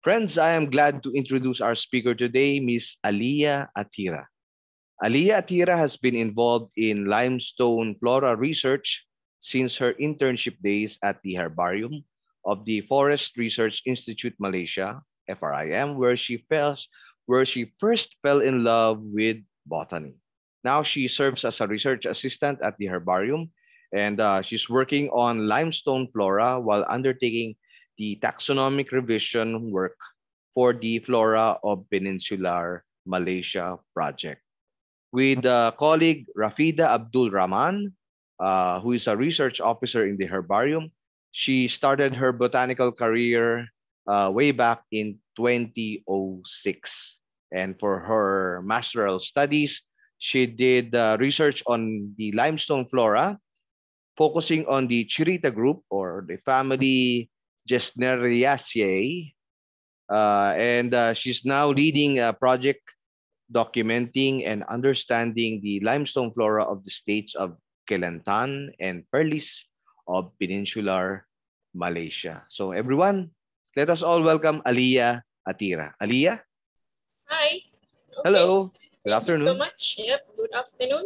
Friends, I am glad to introduce our speaker today, Miss Aliaa Athirah. Aliaa Athirah has been involved in limestone flora research since her internship days at the Herbarium of the Forest Research Institute Malaysia, FRIM, where she first fell in love with botany. Now she serves as a research assistant at the Herbarium, and she's working on limestone flora while undertaking the taxonomic revision work for the Flora of Peninsular Malaysia project. With colleague Rafida Abdul Rahman, who is a research officer in the Herbarium, she started her botanical career way back in 2006. And for her masteral studies, she did research on the limestone flora, focusing on the Chirita group or the family Gesneriaceae. And she's now leading a project documenting and understanding the limestone flora of the states of Kelantan and Perlis of Peninsular Malaysia. So everyone, let us all welcome Aliaa Athirah. Aliaa? Hi. Okay. Hello. Good Thank afternoon. you so much. Yep. Good afternoon.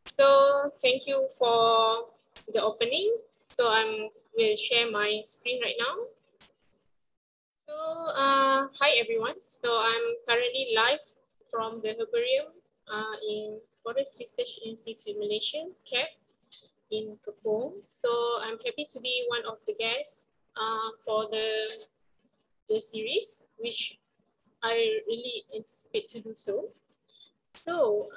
So thank you for the opening. So I will share my screen right now. So hi everyone. So I'm currently live from the Herbarium in Forest Research Institute Malaysia, CAP, in Kepong. So I'm happy to be one of the guests for the series, which I really anticipate to do so. So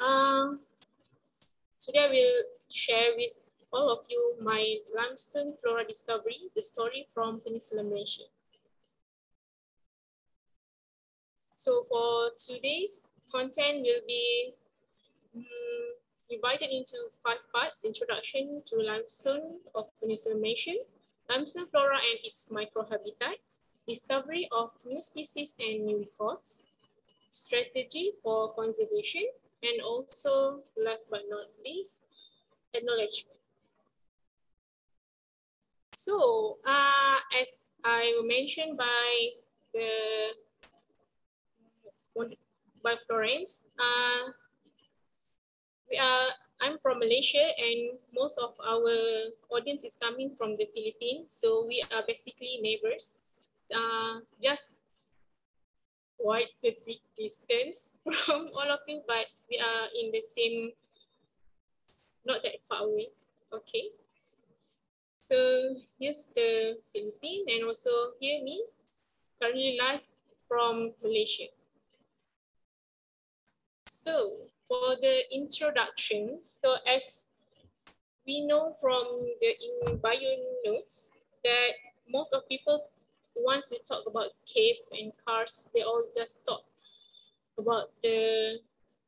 today I will share with all of you my limestone flora discovery, the story from Peninsular Malaysia. So for today's content will be divided into 5 parts: introduction to limestone of Peninsular Malaysia, limestone flora and its microhabitat, discovery of new species and new records, strategy for conservation, and also, last but not least, acknowledgement. So, as I mentioned by Florence, I'm from Malaysia, and most of our audience is coming from the Philippines. So we are basically neighbors. Just quite a big distance from all of you, but we are in the same, not that far away. Okay. So here's the Philippines, and also here me, currently live from Malaysia. So for the introduction, so as we know from the bio notes that most of people, once we talk about cave and karsts, they all just talk about the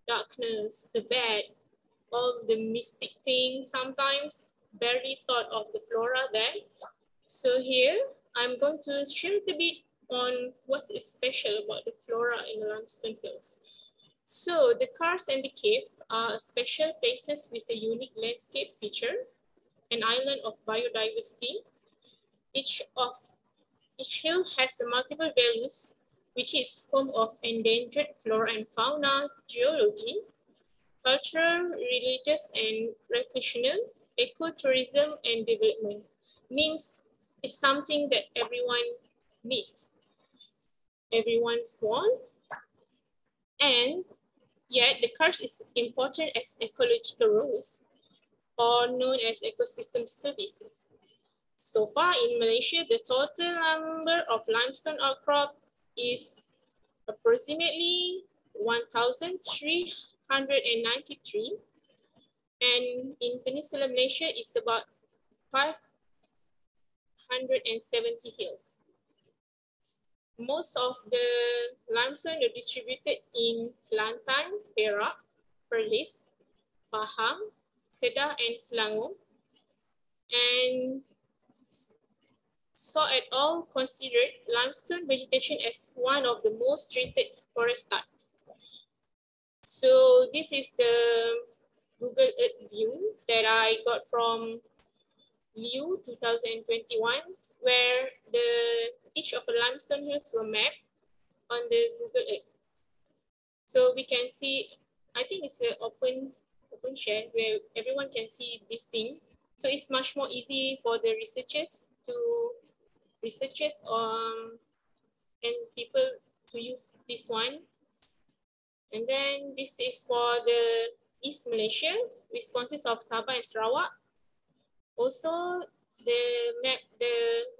darkness, the bad, all the mystic things, sometimes barely thought of the flora there. So here, I'm going to share a bit on what is special about the flora in the limestone hills. So the karsts and the cave are special places with a unique landscape feature, an island of biodiversity. Each hill has multiple values, which is home of endangered flora and fauna, geology, cultural, religious, and recreational, ecotourism, and development. Means it's something that everyone needs. Everyone's want. And yet the karst is important as ecological roles, or known as ecosystem services. So far in Malaysia, the total number of limestone outcrop is approximately 1,393, and in Peninsular Malaysia it's about 570 hills. Most of the limestone are distributed in Kelantan, Perak, Perlis, Pahang, Kedah, and Selangor. And so at all considered limestone vegetation as one of the most treated forest types. So this is the Google Earth view that I got from Liu 2021, where each of the limestone hills were mapped on the Google Earth. So we can see, I think it's an open share where everyone can see this thing. So it's much more easy for the researchers and people to use this one. And then this is for the East Malaysia, which consists of Sabah and Sarawak. Also, the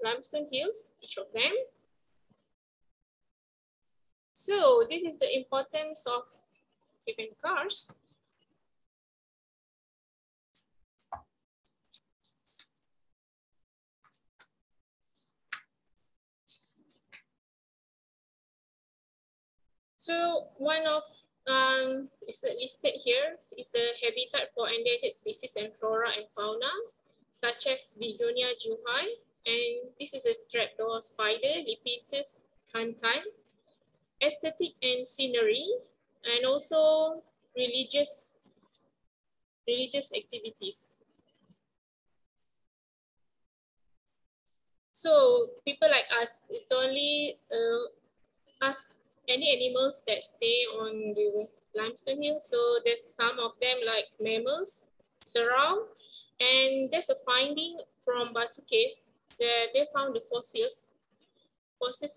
limestone hills, each of them. So this is the importance of given karsts. So one of is listed here is the habitat for endangered species and flora and fauna, such as Bigonia juhai, and this is a trapdoor spider, Lepidus cantai, aesthetic and scenery, and also religious activities. So people like us, it's only us, any animals that stay on the limestone hill. So there's some of them like mammals, surround, and there's a finding from Batu Cave that they found the fossils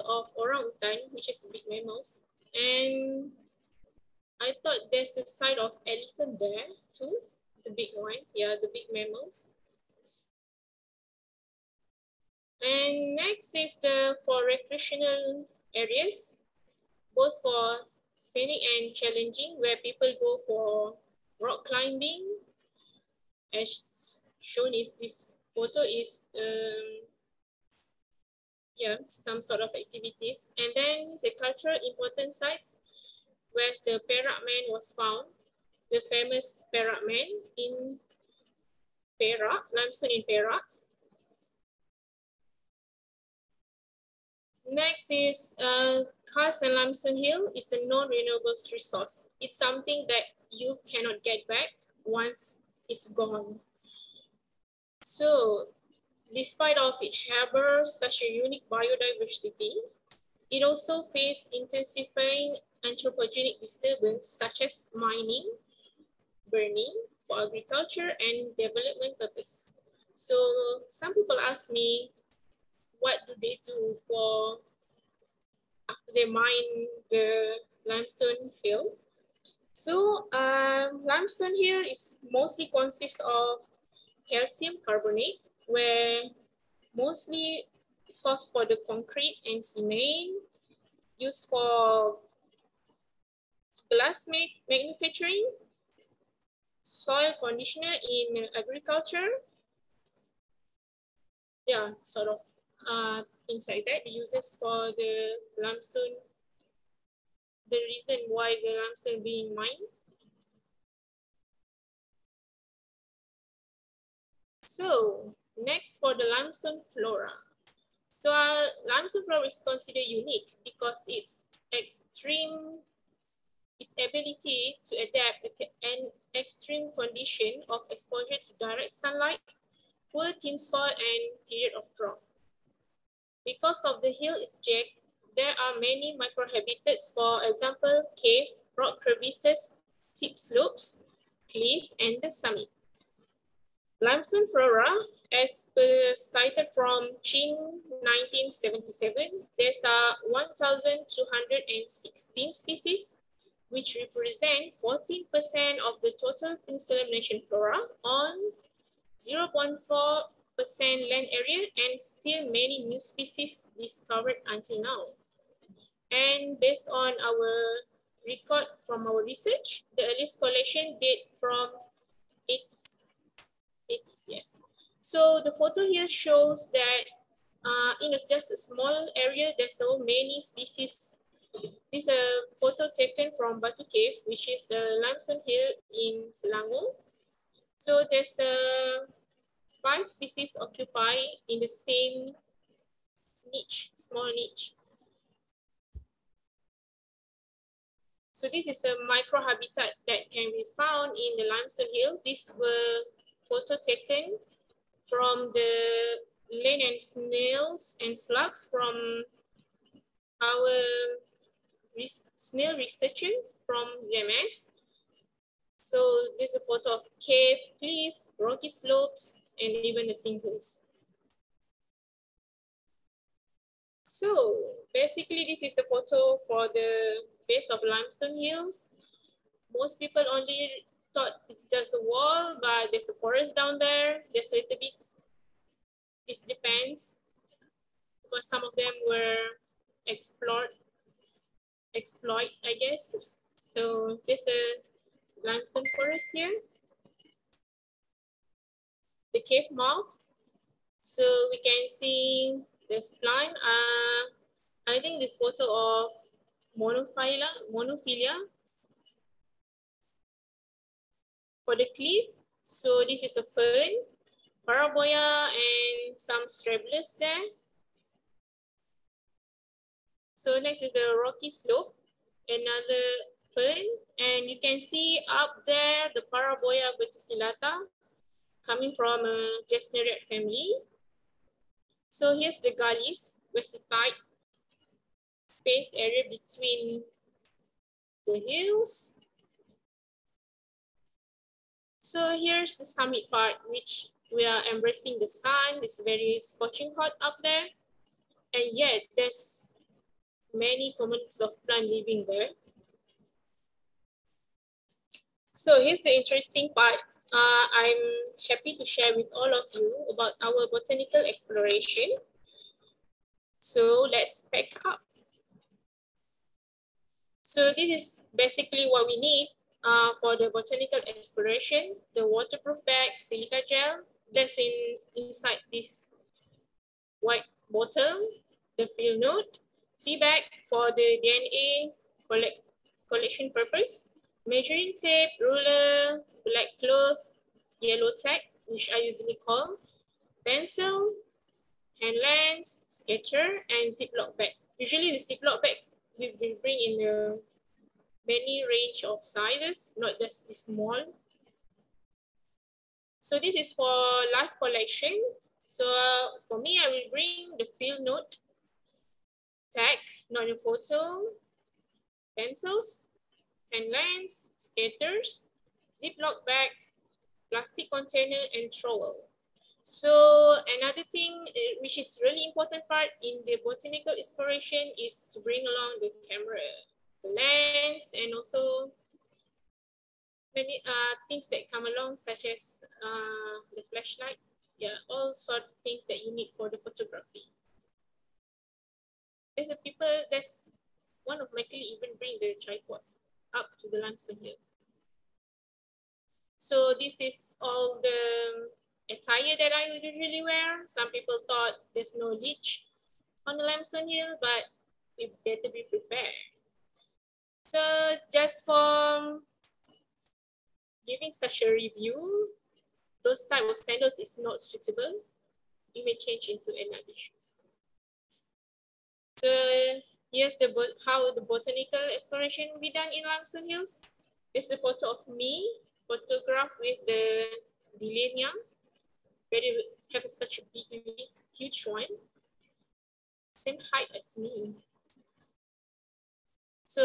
of orangutan, which is big mammals. And I thought there's a site of elephant there too, the big one, yeah, the big mammals. And next is for recreational areas, both for scenic and challenging, where people go for rock climbing, as shown is this photo is yeah, some sort of activities. And then the cultural important sites where the Perak Man was found, the famous Perak Man in Perak, limestone in Perak. Next is karst and limestone hill is a non-renewable resource. It's something that you cannot get back once it's gone. So despite of it harbor such a unique biodiversity, it also faces intensifying anthropogenic disturbance such as mining, burning for agriculture and development purpose. So some people ask me, what do they do for after they mine the limestone hill? So limestone hill is mostly consists of calcium carbonate, where mostly source for the concrete and cement, used for glass manufacturing, soil conditioner in agriculture, yeah, sort of things like that. The uses for the limestone, the reason why the limestone being mined. So next for the limestone flora. So limestone flora is considered unique because its ability to adapt an extreme condition of exposure to direct sunlight, poor thin soil, and period of drought. Because of the hill is jagged, there are many microhabitats, for example, cave, rock crevices, steep slopes, cliff, and the summit. Limestone flora, as per cited from Chin 1977, there's 1,216 species, which represent 14% of the total Peninsular Malaysian flora on 0.4% land area, and still many new species discovered until now. And based on our record from our research, the earliest collection date from 80s, yes. So the photo here shows that in just a small area, there's so many species. This is a photo taken from Batu Cave, which is the limestone hill in Selangor. So there's 5 species occupy in the same niche, small niche. So this is a microhabitat that can be found in the limestone hill. These were photo taken from the land and snails and slugs from our snail researcher from UMS. So this is a photo of cave, cliff, rocky slopes, and even the sinkholes. So basically, this is the photo for the base of limestone hills. Most people only thought it's just a wall, but there's a forest down there. Just a little bit. It depends, because some of them were exploit, I guess. So there's a limestone forest here. The cave mouth. So we can see this plant. I think this photo of monophylia. For the cliff, so this is the fern, paraboya, and some stragglers there. So next is the rocky slope, another fern, and you can see up there the paraboya verticillata coming from a gesneriate family. So here's the gullies, where's the tight space area between the hills. So here's the summit part, which we are embracing the sun. It's very scorching hot up there. And yet there's many communities of plant living there. So here's the interesting part. I'm happy to share with all of you about our botanical exploration. So let's pack up. So this is basically what we need for the botanical exploration. The waterproof bag, silica gel, that's inside this white bottle, the field note, tea bag for the DNA collection purpose, measuring tape, ruler, black cloth, yellow tag, which I usually call, pencil, hand lens, sketcher, and Ziploc bag. Usually the Ziploc bag we will bring in a many range of sizes, not just the small. So this is for life collection. So for me, I will bring the field note, tag, not a photo, pencils, hand lens, skaters, Ziploc bag, plastic container, and trowel. So another thing which is really important part in the botanical exploration is to bring along the camera, the lens, and also many things that come along, such as the flashlight. Yeah, all sort of things that you need for the photography. There's one of my colleagues even bring the tripod up to the limestone hill. So this is all the attire that I would usually wear. Some people thought there's no leech on the limestone hill, but we better be prepared. So just for giving such a review, those type of sandals is not suitable. You may change into another shoes. So here's how the botanical exploration will be done in limestone hills. There's a photo of me photographed with the Delenium. Have such a big, huge one. Same height as me. So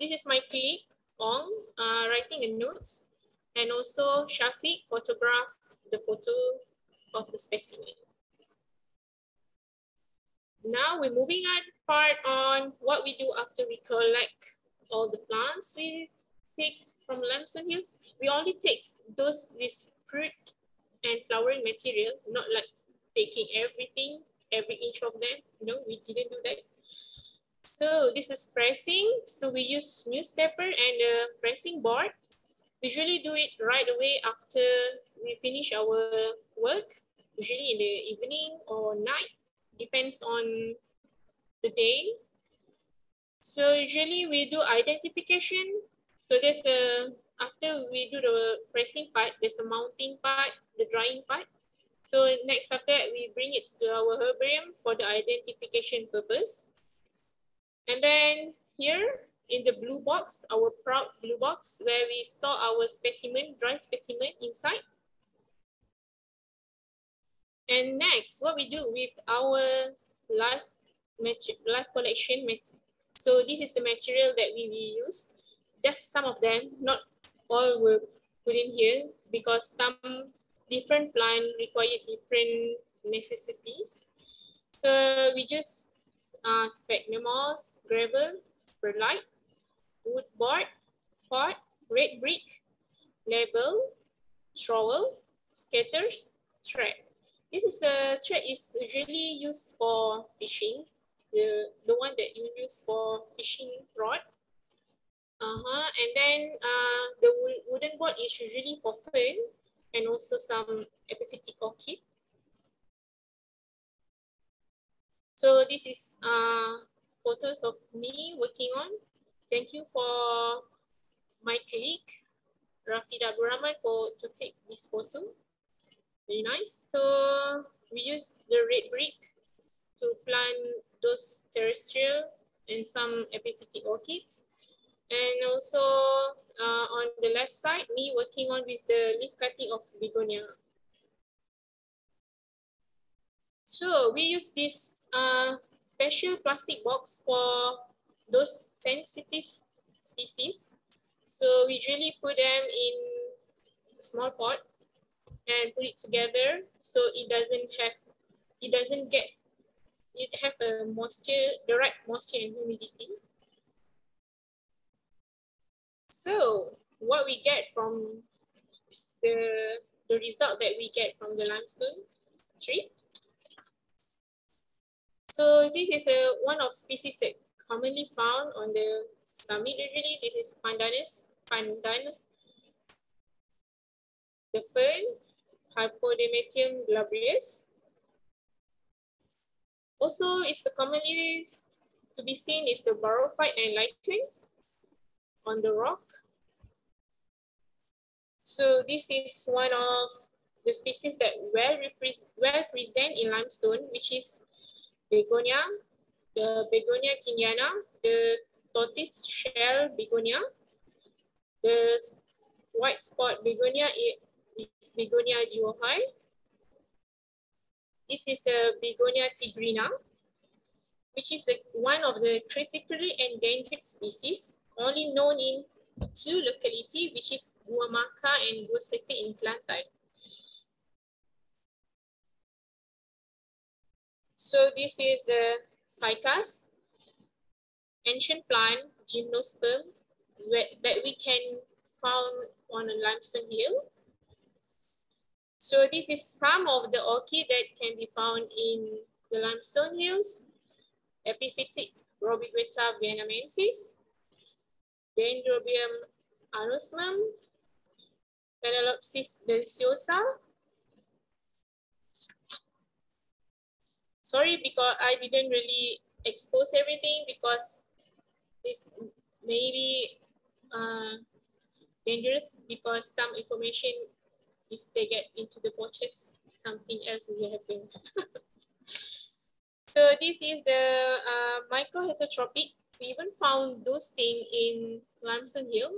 this is my colleague Ong writing the notes, and also Shafiq photographed the photo of the specimen. Now we're moving on what we do after we collect all the plants we take from limestone hills. We only take those with fruit and flowering material, not like taking everything, every inch of them. No, we didn't do that. So this is pressing. So we use newspaper and a pressing board. We usually do it right away after we finish our work, usually in the evening or night, depends on the day. So usually we do identification. So there's after we do the pressing part, there's a mounting part, the drying part. So next after that, we bring it to our herbarium for the identification purpose. And then here in the blue box, our proud blue box, where we store our specimen, dry specimen inside. And next, what we do with our live collection. So this is the material that we will use. Just some of them, not all were put in here because some different plant require different necessities. So we just sphagnum moss, gravel, perlite, wood board, pot, red brick, label, trowel, scatters, thread. This is a thread is usually used for fishing, the one that you use for fishing rod. And then the wooden board is usually for fern and also some epiphytic orchid. So this is photos of me working on. Thank you for my colleague, Rafida Abdurrahman, to take this photo. Very nice. So we use the red brick to plant those terrestrial and some epiphytic orchids. And also on the left side, me working on with the leaf cutting of begonia. So we use this special plastic box for those sensitive species. So we usually put them in a small pot and put it together so it have a moisture, the right moisture and humidity. So what we get from the result that we get from the limestone tree. So this is one of species that commonly found on the summit usually. This is pandan, the fern, Hypodermatium glabrius. Also, it's commonly to be seen is the barophyte and lichen on the rock. So this is one of the species that well present in limestone, which is begonia, the Begonia kingiana, the tortoise shell begonia, the white spot begonia is Begonia jiwohai. This is a Begonia tigrina, which is one of the critically endangered species, only known in two localities, which is Guamaka and Guasepe in Kelantan. So this is the cycas, ancient plant, gymnosperm, that we can found on a limestone hill. So this is some of the orchid that can be found in the limestone hills. Epiphytic Robigueta vietnamensis, Dendrobium anosmum, Phalaenopsis deliciosa. Sorry because I didn't really expose everything because this may be dangerous because some information, if they get into the pouches, something else will happen. So this is the microheterotrophic. We even found those things in Limestone Hill.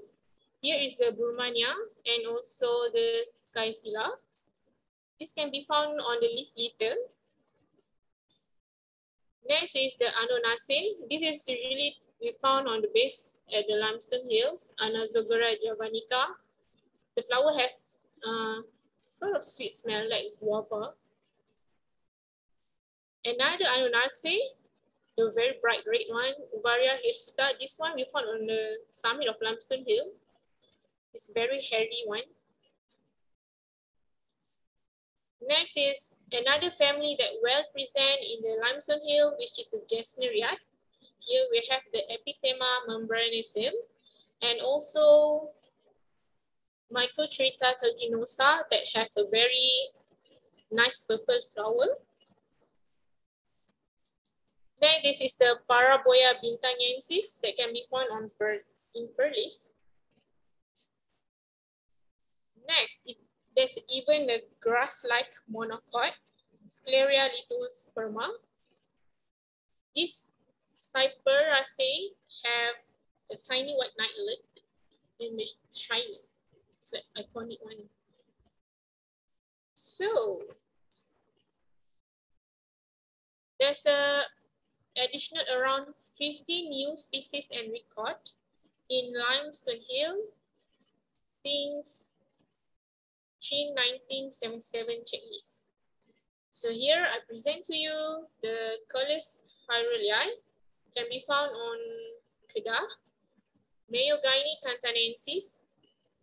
Here is the Burmania and also the Skyphila. This can be found on the leaf litter. Next is the Anonaceae. This is usually we found on the base at the Limestone Hills, Anazogera javanica. The flower has sort of sweet smell like guava. Another Anonaceae, the very bright red one, Uvaria hirsuta. This one we found on the summit of Limestone Hill. It's very hairy one. Next is another family that well present in the Limestone Hill, which is the Gesneriad. Here we have the Epithema membranosum and also Microtrita calginosa that have a very nice purple flower. Then this is the Paraboya bintangensis that can be found on in Perlis. Next, there's even a grass-like monocot, Scleria lithosperma. These Cyperaceae have a tiny white knightlet and it's shiny. It's like iconic one. So There's a additional around 50 new species and record in Limestone Hill since June 1977 checklist. So here I present to you the karsts Aliaa can be found on Kedah, Mayogyne cantanensis,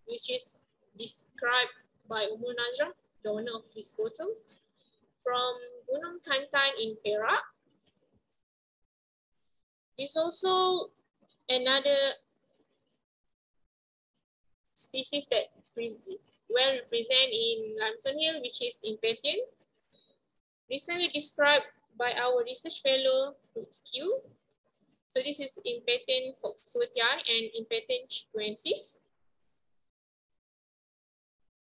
which is described by Umur Nazrah, the owner of this photo, from Gunung Kantan in Perak. There's also another species that well represented in Limestone Hill, which is impetiens, recently described by our research fellow, Q. So this is impetiens foxworthii and impetiens chiquensis.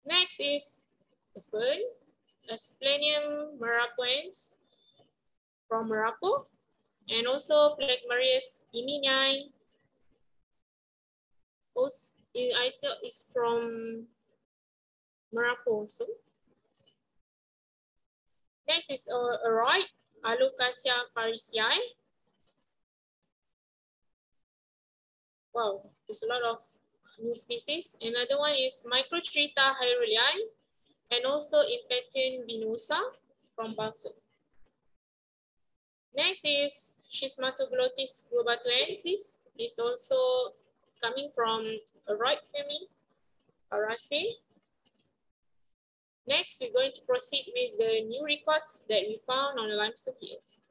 Next is the fern, Asplenium marapoense from Marapo, and also Plegmarius iminii. I thought is from Marapo also. Next is Aroid, Alocasia farisii. Wow, there's a lot of new species. Another one is Microtrita hyruleae, and also Impetiens venosa from Bafut. Next is Schismatoglottis globatuensis. It's also coming from Aroid family, Araceae. Next, we're going to proceed with the new records that we found on the limestone hills.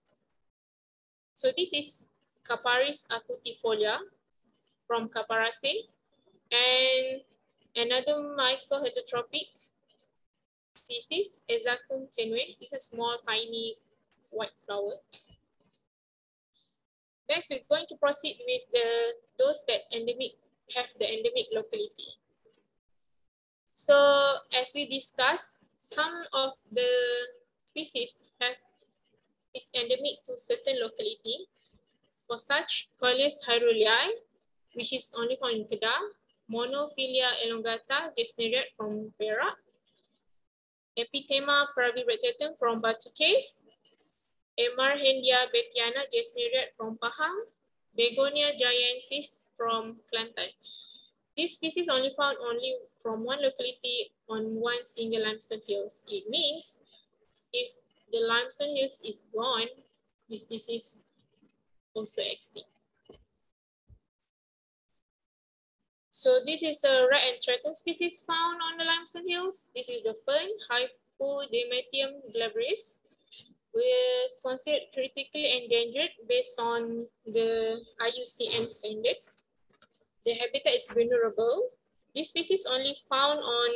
So this is Caparis acutifolia from Caparaceae, and another mycoheterotrophic species, Ezacum tenue. It's a small, tiny white flower. Next, we're going to proceed with those that have the endemic locality. So as we discussed, some of the species is endemic to certain locality. For such, karsts Aliaa, which is only found in Kedah, Monophylia elongata, gesneriate from Perak, Epithema pravibractetum from Batu Cave, Emarhendia betiana, gesneriate from Pahang, Begonia giensis from Kelantan. This species only found from one locality on one single limestone hills. It means if the limestone hills is gone, this species also extinct. So this is a rare and threatened species found on the limestone hills. This is the fern, Hypodamatium glabrius. We're considered critically endangered based on the IUCN standard. The habitat is vulnerable. This species only found on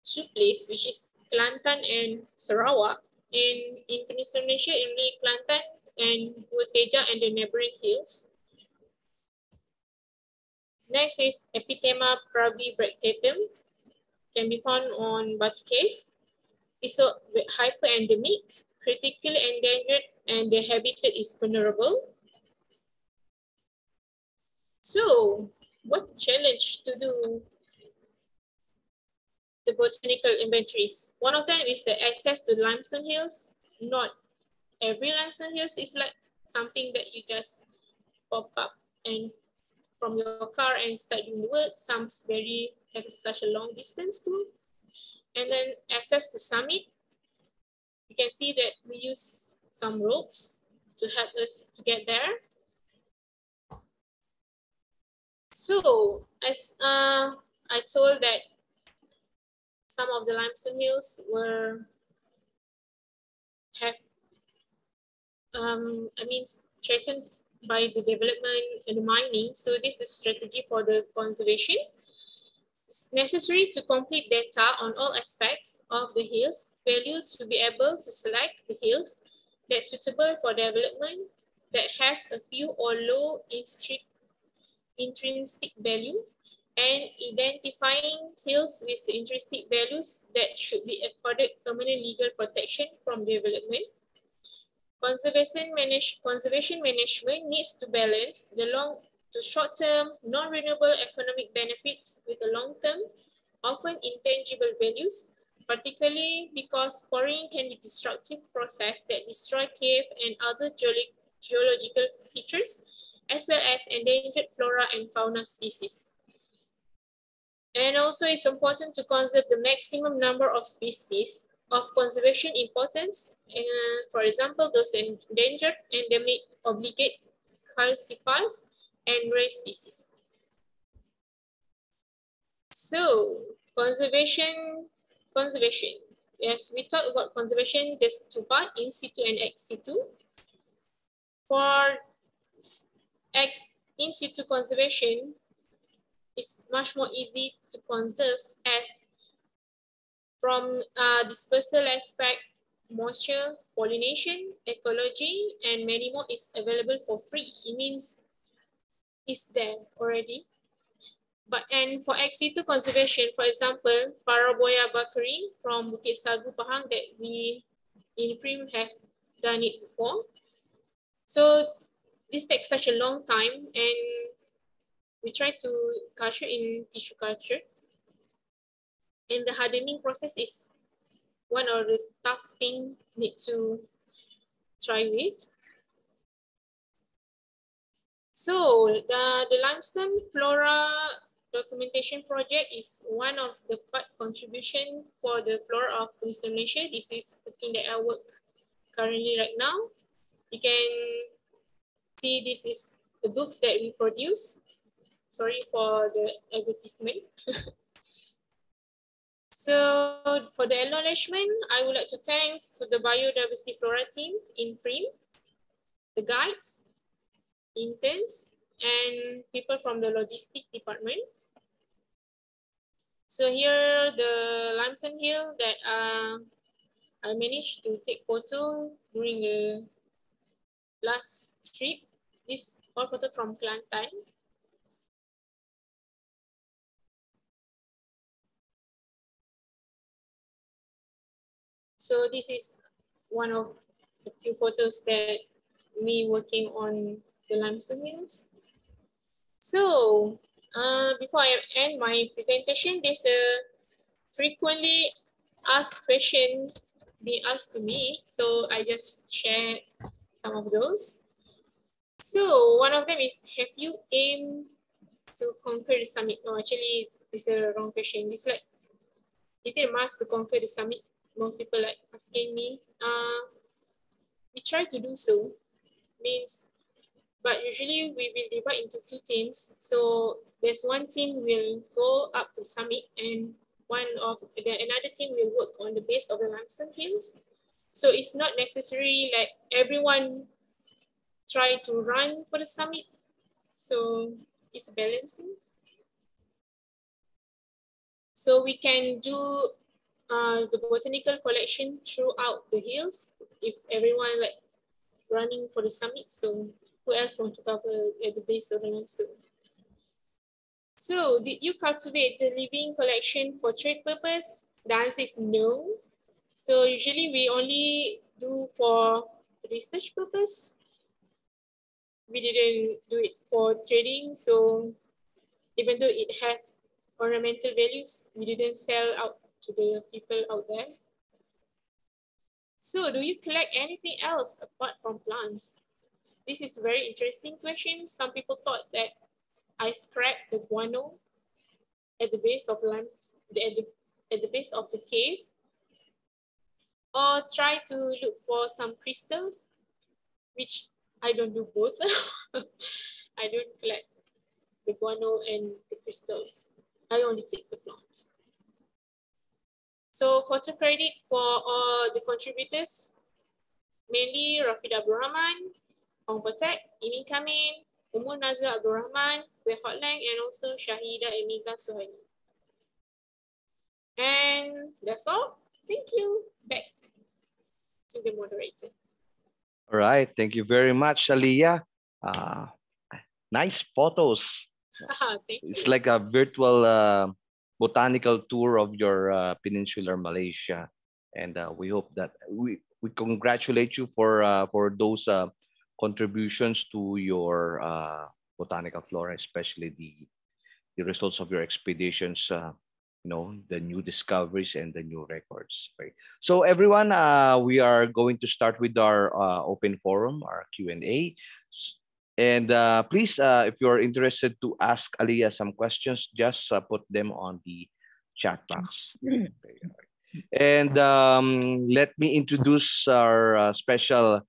two places, which is Kelantan and Sarawak. And in Peninsular Malaysia, only Kelantan and Teja and the neighboring hills. Next is Epithema pravibractetum, can be found on Batu Cave. It's so hyperendemic, critically endangered, and the habitat is vulnerable. So, what challenge to do the botanical inventories? One of them is the access to limestone hills. Not every limestone hills is like something that you just pop up and from your car and start doing work. Some have such a long distance too. And then access to summit. You can see that we use some ropes to help us to get there. So as I told that some of the limestone hills threatened by the development and the mining. So this is strategy for the conservation. It's necessary to complete data on all aspects of the hills value to be able to select the hills that's suitable for development, that have a few or low intrinsic value, and identifying hills with intrinsic values that should be accorded permanent legal protection from development. Conservation management needs to balance the short-term, non-renewable economic benefits with the long-term, often intangible values particularly because quarrying can be a destructive process that destroy cave and other geological features, as well as endangered flora and fauna species. And also it's important to conserve the maximum number of species of conservation importance, for example, those endangered, endemic, obligate, calcifiers, and rare species. So conservation. Yes, we talk about conservation. There's two parts, in situ and ex situ. For in situ conservation, it's much more easy to conserve as from dispersal aspect, moisture, pollination, ecology, and many more is available for free. It means it's there already. And for ex situ conservation, for example, Paraboya Bakari from Bukit Sagu, Pahang, that we in Prim have done it before. So this takes such a long time, and we try to culture in tissue culture. And the hardening process is one of the tough things need to try with. So the limestone flora documentation project is one of the part contribution for the flora of Peninsular Malaysia. This is the thing that I work currently right now. You can see this is the books that we produce. Sorry for the advertisement. So for the acknowledgement, I would like to thank the Biodiversity Flora team in Prim, the guides, interns, and people from the logistic department. So here the limestone hill that I managed to take photo during the last trip. This all photo from Kelantan. So this is one of the few photos that me working on the limestone hills. So before I end my presentation, there's a frequently asked question being asked to me. So I just share some of those. So one of them is, have you aimed to conquer the summit? No, actually, this is a wrong question. It's like, is it a must to conquer the summit? Most people like asking me. We try to do so. Means, but usually we will divide into two teams. So there's one team will go up to summit, and another team will work on the base of the limestone hills. So it's not necessarily like everyone try to run for the summit. So it's balancing. So we can do the botanical collection throughout the hills if everyone like running for the summit. So who else want to cover at the base of the limestone? So did you cultivate the living collection for trade purpose? The answer is no. So usually we only do for research purpose. We didn't do it for trading. So even though it has ornamental values, we didn't sell out to the people out there. So do you collect anything else apart from plants? This is a very interesting question. Some people thought that I scraped the guano at the base of at the base of the cave, or try to look for some crystals, which I don't do both. I don't collect the guano and the crystals. I only take the plants. So photo credit for all the contributors, mainly Rafid Abdul Rahman, Ong Patek, Imin Kamin, Umur Nazir Abdul Rahman, Wei Hotlang, and also Shahida Emiza Suhaili. And that's all. Thank you. Back to the moderator. All right. Thank you very much, Aliaa. Nice photos. It's like a virtual botanical tour of your peninsular Malaysia. And we hope that we congratulate you for those contributions to your botanical flora, especially the results of your expeditions the new discoveries and the new records. Right. So everyone, we are going to start with our open forum, our Q&A. And please, if you're interested to ask Aliaa some questions, just put them on the chat box. Okay. And let me introduce our special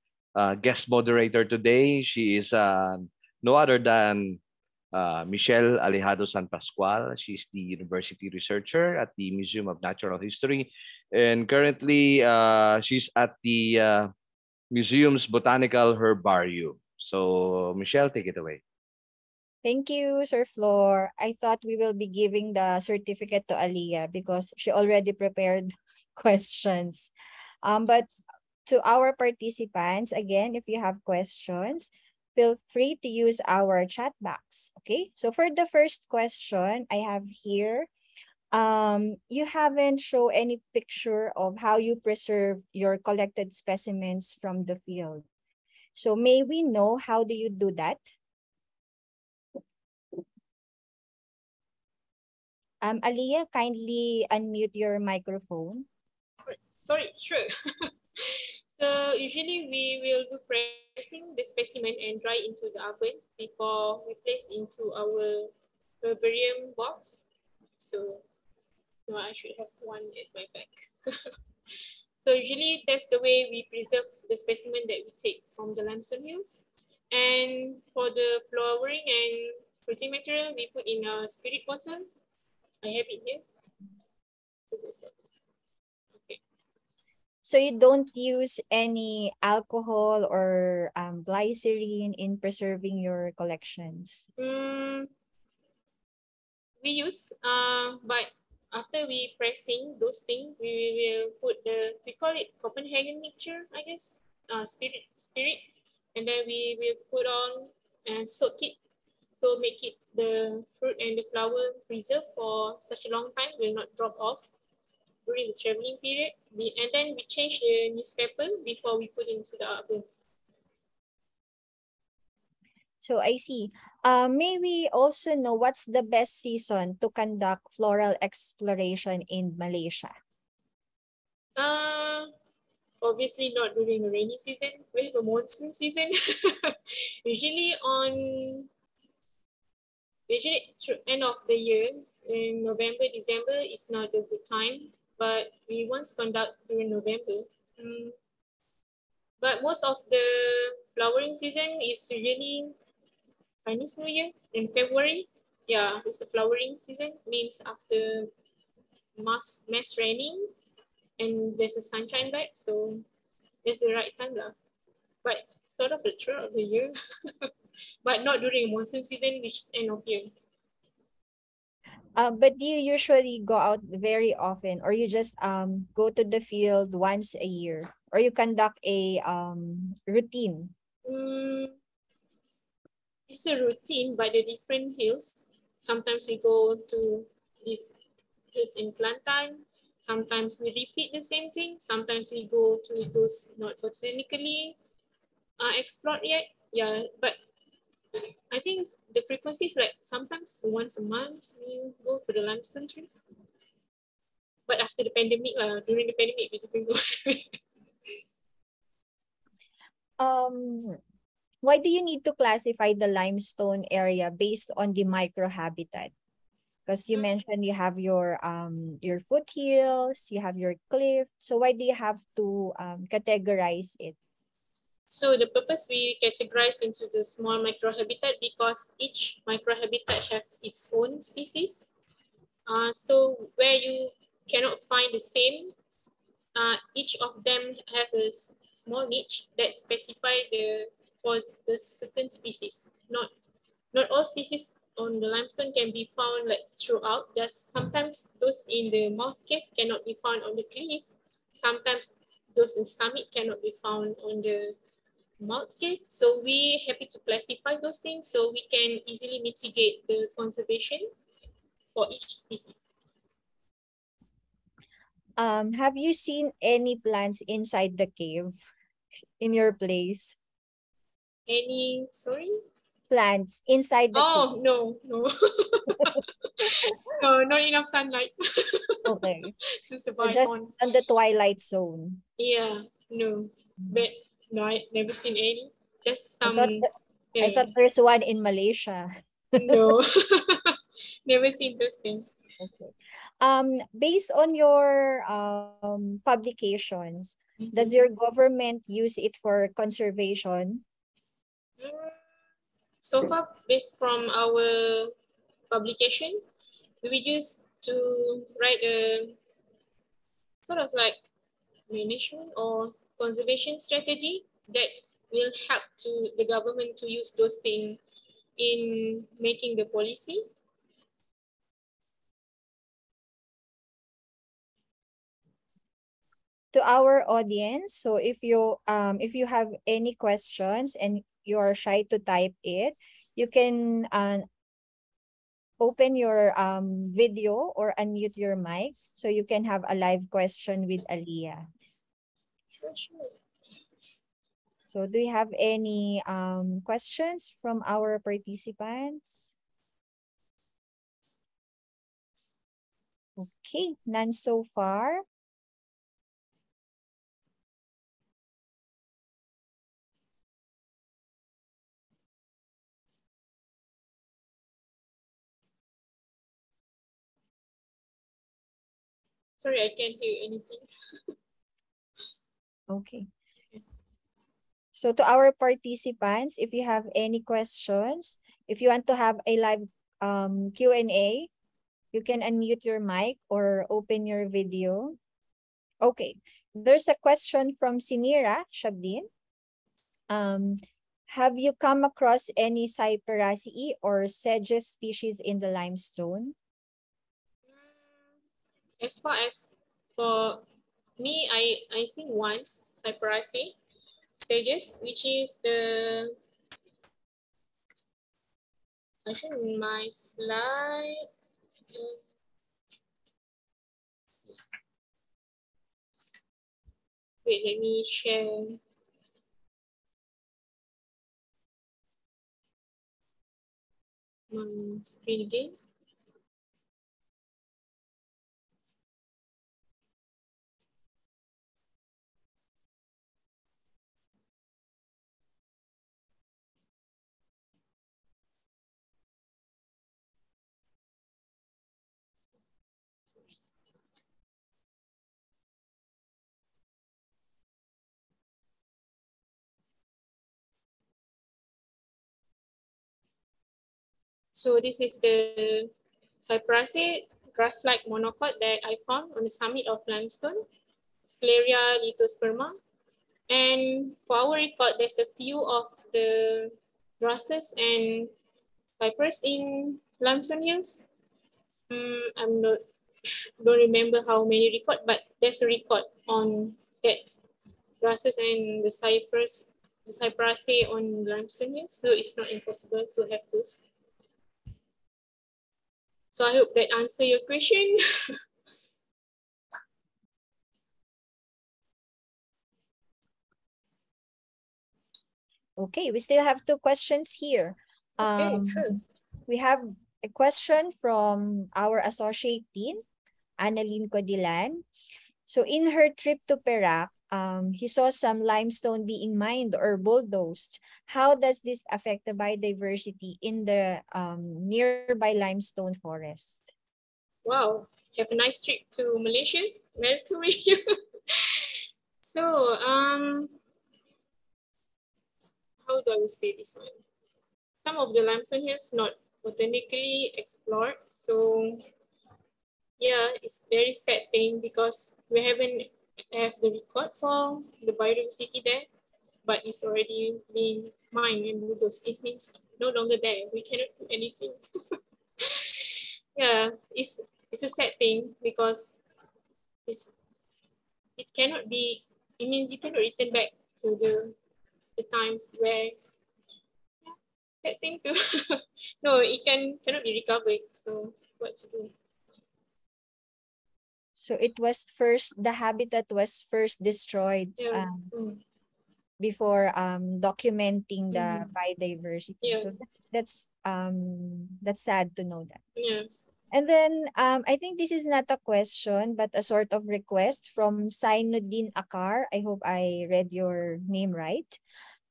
guest moderator today. She is no other than Michelle Alejado San Pascual. She's the university researcher at the Museum of Natural History. And currently, she's at the museum's botanical herbarium. So, Michelle, take it away. Thank you, Sir Flor. I thought we will be giving the certificate to Aliaa because she already prepared questions. But to our participants, again, if you have questions, feel free to use our chat box. Okay, so for the first question I have here, you haven't shown any picture of how you preserve your collected specimens from the field. So may we know how do you do that? Aliaa, kindly unmute your microphone. Sorry, sure. So usually we will do pressing the specimen and dry into the oven before we place into our herbarium box. So no, I should have one at my back. So usually that's the way we preserve the specimen that we take from the limestone hills. And for the flowering and fruiting material, we put in a spirit bottle. I have it here. Okay. So you don't use any alcohol or glycerin in preserving your collections? We use, but after we pressing those things, we will put we call it Copenhagen mixture, I guess, spirit, and then we will put on and soak it. So make it the fruit and the flower preserve for such a long time, will not drop off during the traveling period. And then we change the newspaper before we put into the oven. So I see. May we also know what's the best season to conduct floral exploration in Malaysia? Obviously not during the rainy season. We have a monsoon season. Usually end of the year, in November, December is not a good time, but we once conduct during November. But most of the flowering season is usually Chinese New Year in February. Yeah, it's the flowering season, means after mass raining and there's a sunshine back, so it's the right time lah. But sort of the throughout the year, but not during monsoon season, which is end of year. But do you usually go out very often, or you just go to the field once a year, or you conduct a routine? It's a routine by the different hills. Sometimes we go to these hills in Kelantan. Sometimes we repeat the same thing. Sometimes we go to those not botanically explored yet. Yeah, but I think the frequency is like sometimes once a month we go to the limestone tree. But after the pandemic, during the pandemic, we didn't go. Why do you need to classify the limestone area based on the microhabitat? Because you mentioned you have your foothills, you have your cliff. So why do you have to categorize it? So the purpose we categorize into the small microhabitat because each microhabitat have its own species. So where you cannot find the same, each of them have a small niche that specify for the certain species. Not all species on the limestone can be found like throughout. Just sometimes those in the mouth cave cannot be found on the cliff. Sometimes those in summit cannot be found on the mouth cave. So we happy to classify those things so we can easily mitigate the conservation for each species. Have you seen any plants inside the cave in your place? Sorry? Plants inside the cave. No. No, not enough sunlight Okay. to So survive just on. on the twilight zone. Yeah, no. But no, I never seen any. Just I thought some, I thought yeah. there's one in Malaysia. No, never seen those things. Okay. Based on your publications, does your government use it for conservation? So far, based from our publication, we used to write a sort of like management or conservation strategy that will help to the government to use those things in making the policy. To our audience, so if you have any questions and you are shy to type it, you can open your video or unmute your mic so you can have a live question with Aliaa. Sure, sure. So do you have any questions from our participants? Okay, none so far. Sorry, I can't hear anything. Okay. So to our participants, if you have any questions, if you want to have a live Q&A, you can unmute your mic or open your video. Okay, there's a question from Sinira Shabdin. Have you come across any Cyperaceae or sedges species in the limestone? As far as for me, I seen once Cyperaceae sages, which is the, I think in my slide. Wait, let me share. My screen again. So this is the Cyperaceae grass-like monocot that I found on the summit of Limestone, Scleria lithosperma. And for our record, there's a few of the grasses and cypress in Limestone Hills. I'm not don't remember how many record, but there's a record on that grasses and the Cyperaceae on Limestone Hills, so it's not impossible to have those. So I hope that answer your question. Okay, we still have two questions here. Okay, sure. We have a question from our associate dean, Annalyn Codilan. So in her trip to Perak, he saw some limestone being mined or bulldozed. How does this affect the biodiversity in the nearby limestone forest? Wow, have a nice trip to Malaysia. Welcome you. So, how do I say this one? Some of the limestone hills not botanically explored. So, yeah, it's very sad thing because we haven't have the record for the biodiversity there, but it's already being mined and bulldozed. It means no longer there. We cannot do anything. Yeah, it's a sad thing because it cannot be. It means you cannot return back to the times where, yeah, that thing too. No, it cannot be recovered. So what to do? So it was first, the habitat was first destroyed before documenting the biodiversity. Yeah. So that's sad to know that. Yeah. And then I think this is not a question, but a sort of request from Sainuddin Akar. I hope I read your name right.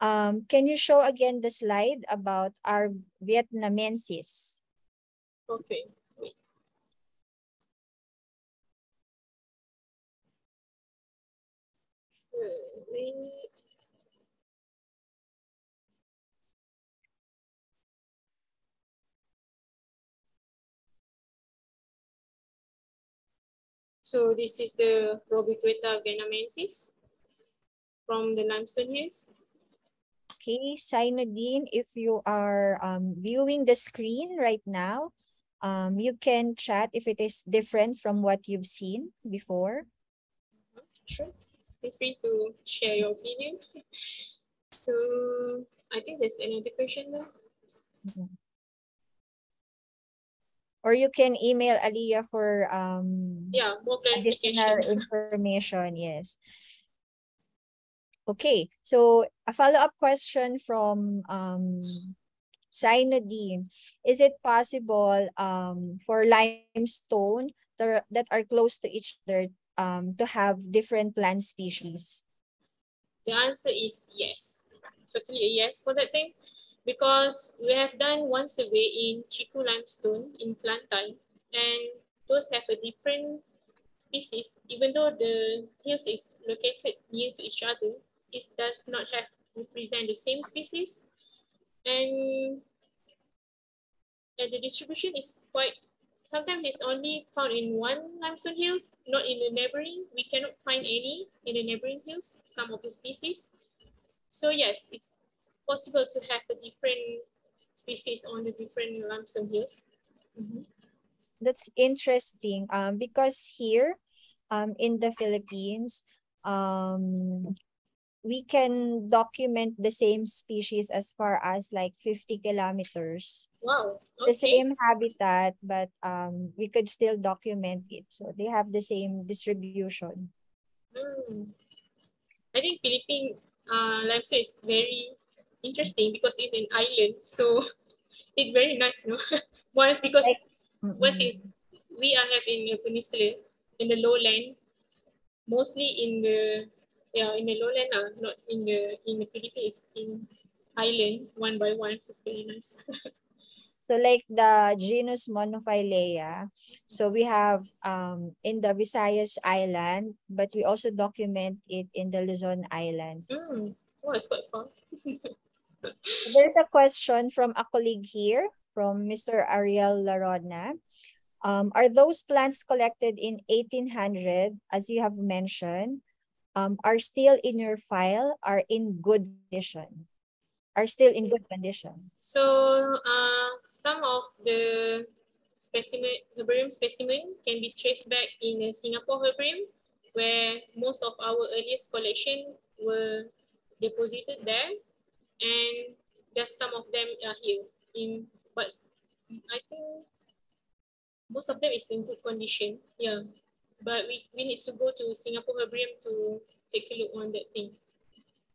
Can you show again the slide about our Vietnamensis? Okay. Wait. Wait. So this is the Robiqueta vietnamensis from the limestone hills. Okay, Sainuddin, if you are viewing the screen right now, you can chat if it is different from what you've seen before. Sure. Feel free to share your opinion. So I think there's another question now. Or you can email Aliaa for yeah, more additional clarification. information. Yes. Okay, so a follow-up question from Sainuddin. Is it possible for limestone that are close to each other to have different plant species? The answer is yes. Totally a yes for that thing. Because we have done one survey in Chiku limestone in Kelantan, and those have a different species. Even though the hills is located near to each other, it does not have represent the same species. And the distribution is quite, sometimes it's only found in one limestone hills, not in the neighboring. We cannot find any in the neighboring hills, some of the species. So yes, it's possible to have a different species on the different limestone hills. That's interesting because here in the Philippines, we can document the same species as far as like 50 kilometers. Wow, The okay. same habitat, but we could still document it. So they have the same distribution. I think Philippine limestone is very interesting because it's an island. So it's very nice, you know. Once because Like, once is we are having a peninsula in the lowland, mostly in the lowland, not in the Philippines, in island one by one. So it's very nice. so like the genus Monophyleia. So we have in the Visayas Island, but we also document it in the Luzon Island. Oh, it's quite fun. There's a question from a colleague here, from Mr. Ariel Larodna. Are those plants collected in 1800, as you have mentioned, are still in your file, are in good condition? Are still in good condition? So some of the herbarium specimen can be traced back in the Singapore herbarium, where most of our earliest collection were deposited there, and just some of them are here. But I think most of them is in good condition. Yeah, but we need to go to Singapore herbarium to take a look on that thing.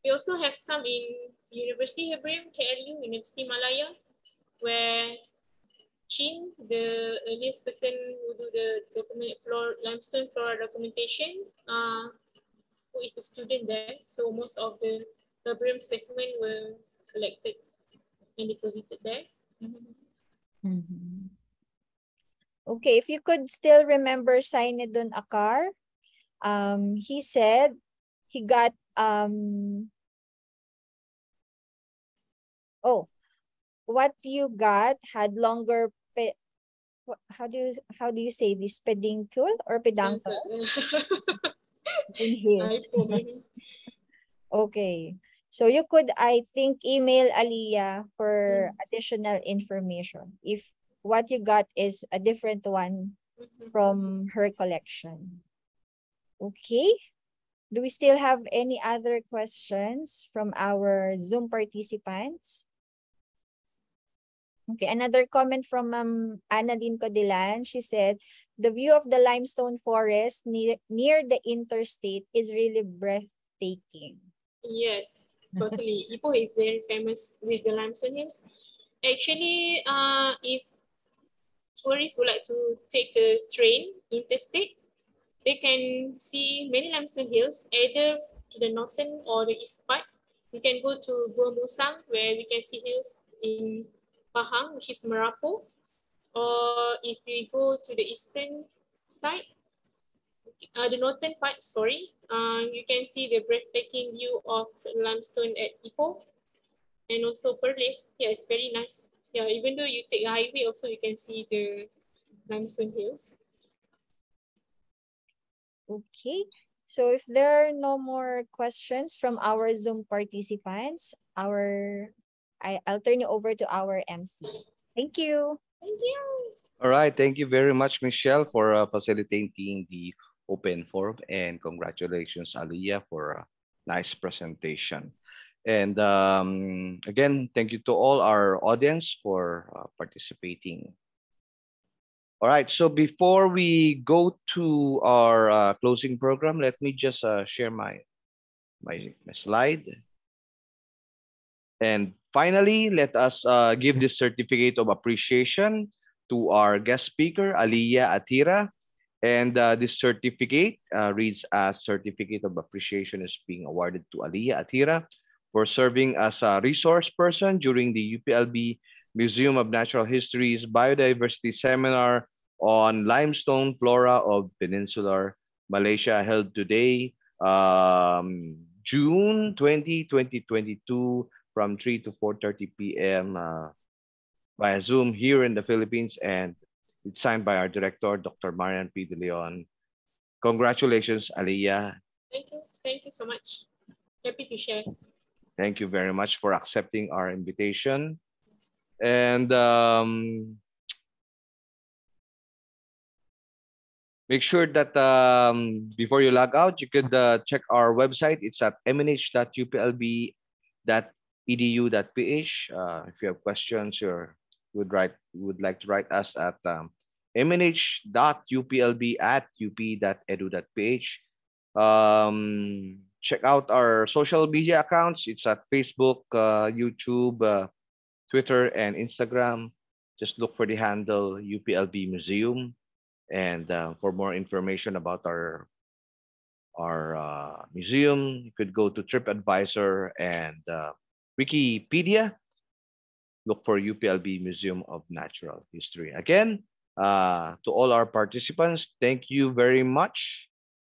We also have some in University Herbarium, KLU, University Malaya, where Chin, the earliest person who do the limestone flora documentation, who is a student there. So most of the herbarium specimen were collected and deposited there. Okay, if you could still remember Sainedon Akar, he said he got what you got had longer how do you say this, peduncle or peduncle in his. Okay, so you could, I think, email Aliaa for additional information if what you got is a different one from her collection. Okay, do we still have any other questions from our Zoom participants? Okay, another comment from Annalyn Codilan. She said, the view of the limestone forest near the interstate is really breathtaking. Yes, totally. Ipoh is very famous with the limestone hills. Actually, if tourists would like to take a train interstate, they can see many limestone hills, either to the northern or the east part. You can go to Gua Musang, where we can see hills in Pahang, which is Merapu. Or if we go to the eastern side, the northern part, sorry, you can see the breathtaking view of limestone at Ipoh and also Perlis. Yeah, it's very nice. Yeah, even though you take a highway, also you can see the limestone hills. Okay. So if there are no more questions from our Zoom participants, I'll turn you over to our MC. Thank you. Thank you. All right. Thank you very much, Michelle, for facilitating the open forum, and congratulations, Aliaa, for a nice presentation. And again, thank you to all our audience for participating. All right. So before we go to our closing program, let me just share my slide. And finally, let us give this certificate of appreciation to our guest speaker, Aliaa Athirah. And this certificate reads as Certificate of Appreciation is being awarded to Aliaa Athirah for serving as a resource person during the UPLB Museum of Natural History's Biodiversity Seminar on Limestone Flora of Peninsular Malaysia, held today, June 20, 2022, from 3 to 4:30 p.m. Via Zoom here in the Philippines, and it's signed by our director, Dr. Marian P. De Leon. Congratulations, Aliaa. Thank you. Thank you so much. Happy to share. Thank you very much for accepting our invitation. And make sure that before you log out, you could check our website. It's at mnh.uplb.edu.ph. If you have questions or would like to write us at mnh.uplb@up.edu.ph. Check out our social media accounts. It's at Facebook, YouTube, Twitter, and Instagram. Just look for the handle UPLB Museum. And for more information about our museum, you could go to TripAdvisor and Wikipedia. Look for UPLB Museum of Natural History. Again, to all our participants, thank you very much.